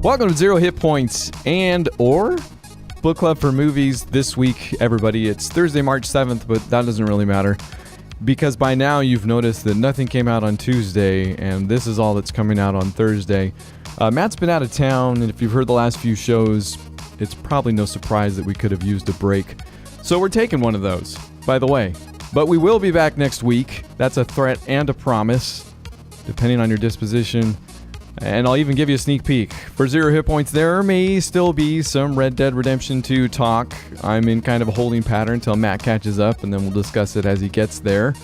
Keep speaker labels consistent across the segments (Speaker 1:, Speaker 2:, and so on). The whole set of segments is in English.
Speaker 1: Welcome to Zero Hit Points and or Book Club for Movies this week, everybody. It's Thursday, March 7th, but that doesn't really matter because by now you've noticed that nothing came out on Tuesday, and this is all that's coming out on Thursday. Matt's been out of town, and if you've heard the last few shows, it's probably no surprise that we could have used a break. So we're taking one of those, by the way. But we will be back next week. That's a threat and a promise, depending on your disposition. And I'll even give you a sneak peek. For Zero Hit Points, there may still be some Red Dead Redemption 2 talk. I'm in kind of a holding pattern until Matt catches up, and then we'll discuss it as he gets there.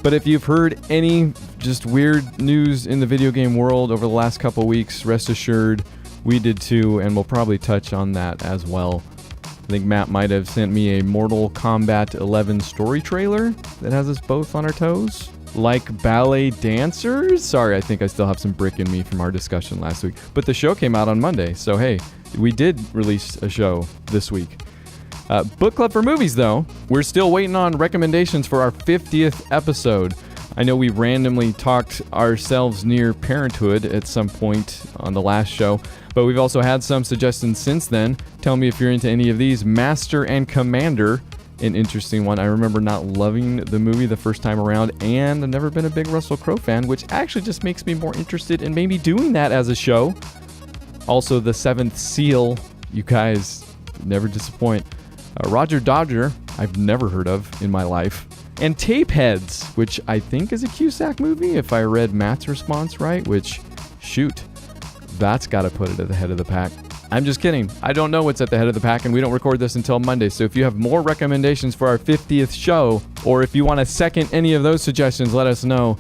Speaker 1: But if you've heard any just weird news in the video game world over the last couple weeks, rest assured we did too, and we'll probably touch on that as well. I think Matt might have sent me a Mortal Kombat 11 story trailer that has us both on our toes. Like ballet dancers? Sorry, I think I still have some brick in me from our discussion last week. But the show came out on Monday, so hey, we did release a show this week. Book Club for Movies, though, we're still waiting on recommendations for our 50th episode. I know we randomly talked ourselves near parenthood at some point on the last show, but we've also had some suggestions since then. Tell me if you're into any of these. Master and Commander, an interesting one. I remember not loving the movie the first time around, and I've never been a big Russell Crowe fan, which actually just makes me more interested in maybe doing that as a show. Also, The Seventh Seal, you guys never disappoint. Roger Dodger, I've never heard of in my life. And Tapeheads, which I think is a Cusack movie, if I read Matt's response right, which, shoot, that's got to put it at the head of the pack. I'm just kidding. I don't know what's at the head of the pack, and we don't record this until Monday. So if you have more recommendations for our 50th show, or if you want to second any of those suggestions, let us know.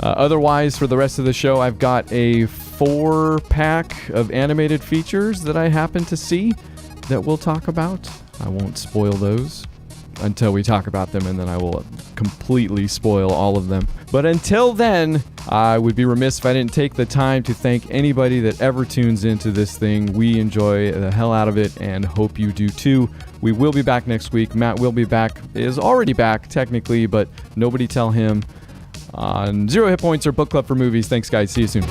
Speaker 1: Otherwise, for the rest of the show, I've got a 4-pack of animated features that I happen to see that we'll talk about. I won't spoil those until we talk about them, and then I will completely spoil all of them. But until then, I would be remiss if I didn't take the time to thank anybody that ever tunes into this thing. We enjoy the hell out of it and hope you do too. We will be back next week. Matt will be back, is already back technically, but nobody tell him. On Zero Hit Points or Book Club for Movies. Thanks, guys. See you soon.